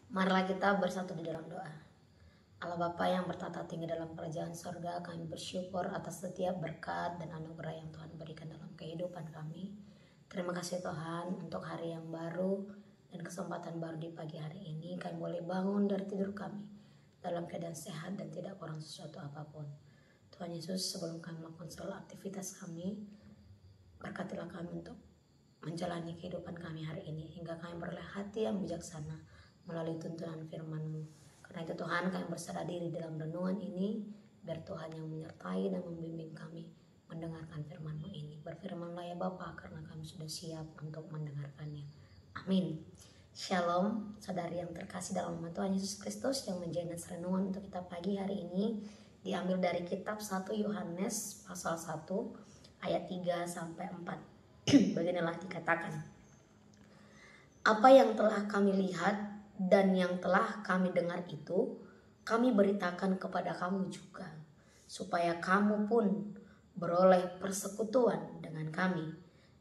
Marilah kita bersatu di dalam doa. Allah Bapa yang bertata tinggi dalam kerajaan sorga, kami bersyukur atas setiap berkat dan anugerah yang Tuhan berikan dalam kehidupan kami. Terima kasih Tuhan untuk hari yang baru dan kesempatan baru di pagi hari ini. Kami boleh bangun dari tidur kami dalam keadaan sehat dan tidak kurang sesuatu apapun. Tuhan Yesus, sebelum kami melakukan segala aktivitas kami, berkatilah kami untuk menjalani kehidupan kami hari ini, hingga kami beroleh hati yang bijaksana melalui tuntunan firman-Mu. Karena itu Tuhan, kami berserah diri dalam renungan ini, biar Tuhan yang menyertai dan membimbing kami mendengarkan firman-Mu ini. Berfirmanlah ya Bapa, karena kami sudah siap untuk mendengarkannya. Amin. Shalom, saudari yang terkasih dalam nama Tuhan Yesus Kristus, yang menjadi renungan untuk kita pagi hari ini diambil dari kitab 1 Yohanes pasal 1 ayat 3 sampai 4. Beginilah dikatakan: apa yang telah kami lihat dan yang telah kami dengar itu kami beritakan kepada kamu juga, supaya kamu pun beroleh persekutuan dengan kami.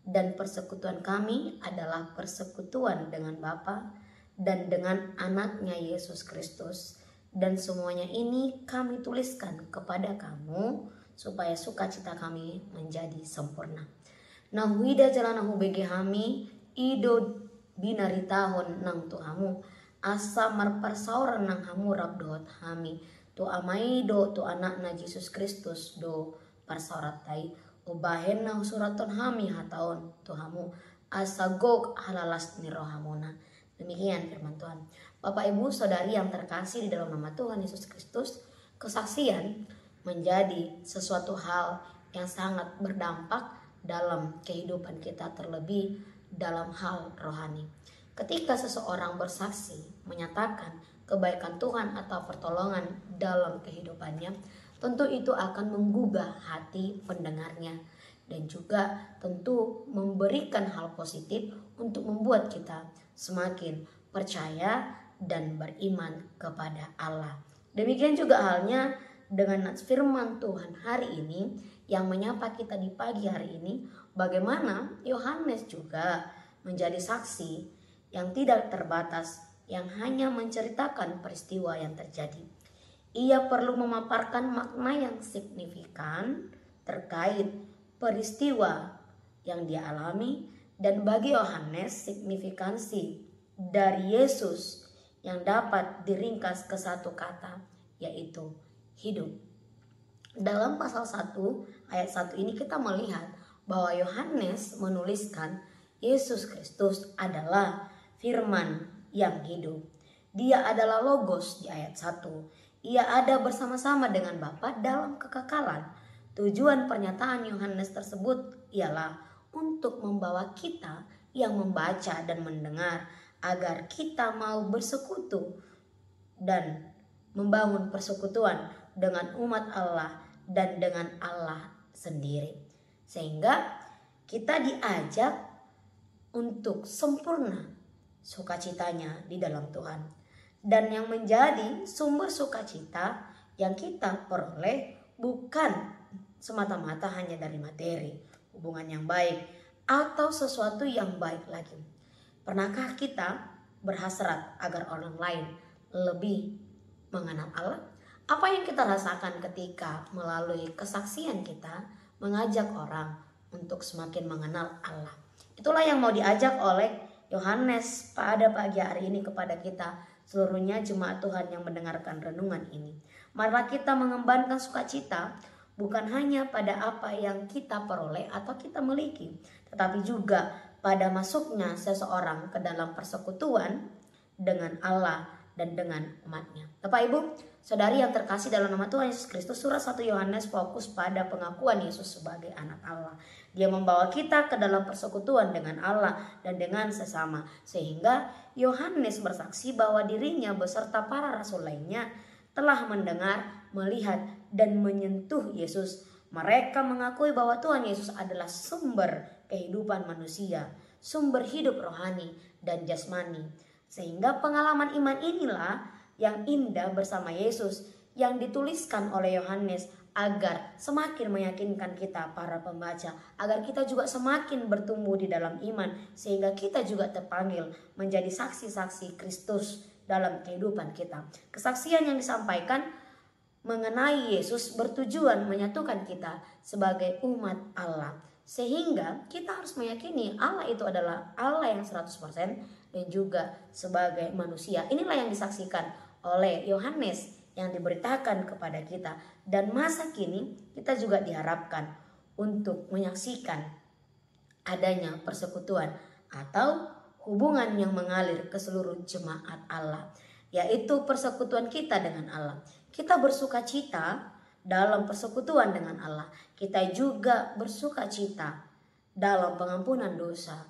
Dan persekutuan kami adalah persekutuan dengan Bapa dan dengan anaknya Yesus Kristus. Dan semuanya ini kami tuliskan kepada kamu, supaya sukacita kami menjadi sempurna. Nah huida jalanahu bege hami ido binaritahon nang tuhamu asa marparsauran nang hamu rabdohot hami tu amai do tu anak na Yesus Kristus do parsaurat tai ubahen nang suraton hami hataon tuhamu asa gog halalas nirohamona. Demikian firman Tuhan. Bapak Ibu Saudari yang terkasih di dalam nama Tuhan Yesus Kristus, kesaksian menjadi sesuatu hal yang sangat berdampak dalam kehidupan kita, terlebih dalam hal rohani. Ketika seseorang bersaksi menyatakan kebaikan Tuhan atau pertolongan dalam kehidupannya, tentu itu akan menggugah hati pendengarnya dan juga tentu memberikan hal positif untuk membuat kita semakin percaya dan beriman kepada Allah. Demikian juga halnya dengan firman Tuhan hari ini yang menyapa kita di pagi hari ini, bagaimana Yohanes juga menjadi saksi yang tidak terbatas, yang hanya menceritakan peristiwa yang terjadi. Ia perlu memaparkan makna yang signifikan terkait peristiwa yang dia alami, dan bagi Yohanes signifikansi dari Yesus yang dapat diringkas ke satu kata, yaitu hidup. Dalam pasal 1 ayat 1 ini kita melihat bahwa Yohanes menuliskan Yesus Kristus adalah firman yang hidup. Dia adalah logos di ayat 1. Ia ada bersama-sama dengan Bapa dalam kekekalan. Tujuan pernyataan Yohanes tersebut ialah untuk membawa kita yang membaca dan mendengar agar kita mau bersekutu dan membangun persekutuan dengan umat Allah dan dengan Allah sendiri. Sehingga kita diajak untuk sempurna sukacitanya di dalam Tuhan. Dan yang menjadi sumber sukacita yang kita peroleh bukan semata-mata hanya dari materi, hubungan yang baik, atau sesuatu yang baik lagi. Pernahkah kita berhasrat agar orang lain lebih mengenal Allah? Apa yang kita rasakan ketika melalui kesaksian kita mengajak orang untuk semakin mengenal Allah? Itulah yang mau diajak oleh Yohanes pada pagi hari ini kepada kita seluruhnya jemaat Tuhan yang mendengarkan renungan ini. Marilah kita mengembangkan sukacita bukan hanya pada apa yang kita peroleh atau kita miliki, tetapi juga pada masuknya seseorang ke dalam persekutuan dengan Allah dan dengan umatnya. Bapak Ibu, saudari yang terkasih dalam nama Tuhan Yesus Kristus, surat 1 Yohanes fokus pada pengakuan Yesus sebagai anak Allah. Dia membawa kita ke dalam persekutuan dengan Allah dan dengan sesama. Sehingga Yohanes bersaksi bahwa dirinya beserta para rasul lainnya telah mendengar, melihat, dan menyentuh Yesus Mereka mengakui bahwa Tuhan Yesus adalah sumber kehidupan manusia, sumber hidup rohani dan jasmani. Sehingga pengalaman iman inilah yang indah bersama Yesus yang dituliskan oleh Yohanes agar semakin meyakinkan kita para pembaca, agar kita juga semakin bertumbuh di dalam iman, sehingga kita juga terpanggil menjadi saksi-saksi Kristus dalam kehidupan kita. Kesaksian yang disampaikan mengenai Yesus bertujuan menyatukan kita sebagai umat Allah. Sehingga kita harus meyakini Allah itu adalah Allah yang 100% dan juga sebagai manusia. Inilah yang disaksikan oleh Yohanes yang diberitakan kepada kita. Dan masa kini kita juga diharapkan untuk menyaksikan adanya persekutuan atau hubungan yang mengalir ke seluruh jemaat Allah, yaitu persekutuan kita dengan Allah. Kita bersuka cita dalam persekutuan dengan Allah. Kita juga bersuka cita dalam pengampunan dosa,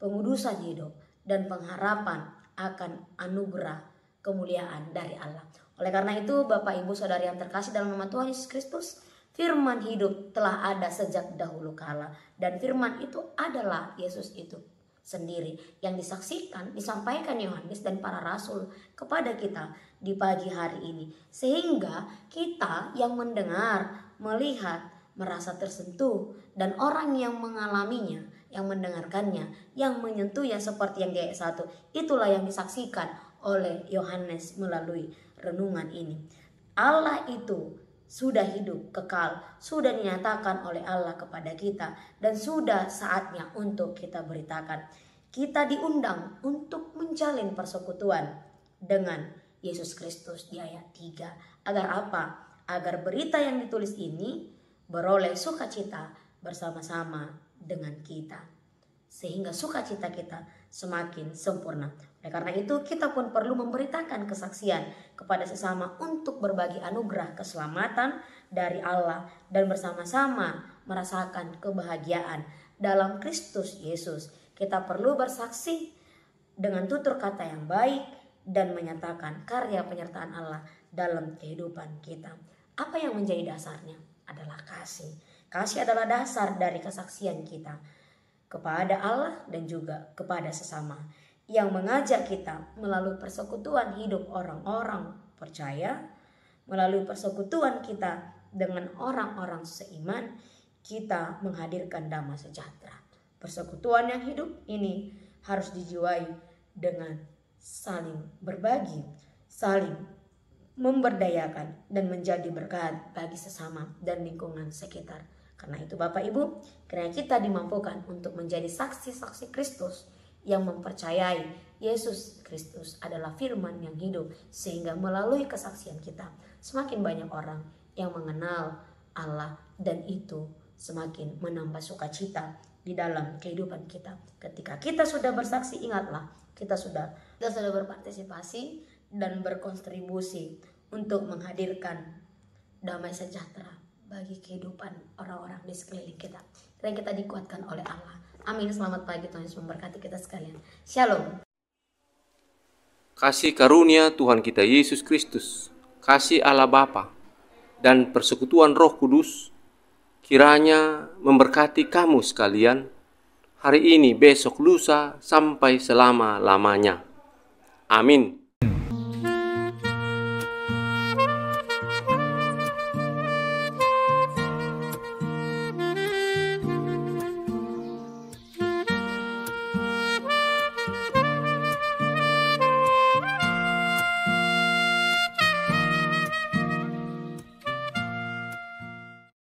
pengudusan hidup, dan pengharapan akan anugerah kemuliaan dari Allah. Oleh karena itu, Bapak Ibu Saudari yang terkasih dalam nama Tuhan Yesus Kristus, firman hidup telah ada sejak dahulu kala, dan firman itu adalah Yesus itu sendiri yang disaksikan, disampaikan Yohanes dan para rasul kepada kita di pagi hari ini, sehingga kita yang mendengar, melihat, merasa tersentuh, dan orang yang mengalaminya, yang mendengarkannya, yang menyentuhnya seperti yang di ayat 1, itulah yang disaksikan oleh Yohanes melalui renungan ini. Allah itu sudah hidup kekal, sudah dinyatakan oleh Allah kepada kita, dan sudah saatnya untuk kita beritakan. Kita diundang untuk menjalin persekutuan dengan Yesus Kristus di ayat 3. Agar apa? Agar berita yang ditulis ini beroleh sukacita bersama-sama dengan kita, sehingga sukacita kita semakin sempurna. Oleh karena itu, kita pun perlu memberitakan kesaksian kepada sesama untuk berbagi anugerah keselamatan dari Allah dan bersama-sama merasakan kebahagiaan dalam Kristus Yesus. Kita perlu bersaksi dengan tutur kata yang baik dan menyatakan karya penyertaan Allah dalam kehidupan kita. Apa yang menjadi dasarnya? Adalah kasih. Kasih adalah dasar dari kesaksian kita kepada Allah dan juga kepada sesama, yang mengajak kita melalui persekutuan hidup orang-orang percaya, melalui persekutuan kita dengan orang-orang seiman, kita menghadirkan damai sejahtera. Persekutuan yang hidup ini harus dijiwai dengan saling berbagi, saling memberdayakan, dan menjadi berkat bagi sesama dan lingkungan sekitar. Karena itu Bapak Ibu, kiranya kita dimampukan untuk menjadi saksi-saksi Kristus yang mempercayai Yesus Kristus adalah firman yang hidup, sehingga melalui kesaksian kita semakin banyak orang yang mengenal Allah, dan itu semakin menambah sukacita di dalam kehidupan kita. Ketika kita sudah bersaksi, ingatlah kita sudah berpartisipasi dan berkontribusi untuk menghadirkan damai sejahtera bagi kehidupan orang-orang di sekeliling kita. Dan kita dikuatkan oleh Allah. Amin. Selamat pagi, Tuhan Yesus memberkati kita sekalian. Shalom. Kasih karunia Tuhan kita Yesus Kristus, kasih Allah Bapa, dan persekutuan Roh Kudus kiranya memberkati kamu sekalian hari ini, besok, lusa, sampai selama-lamanya. Amin.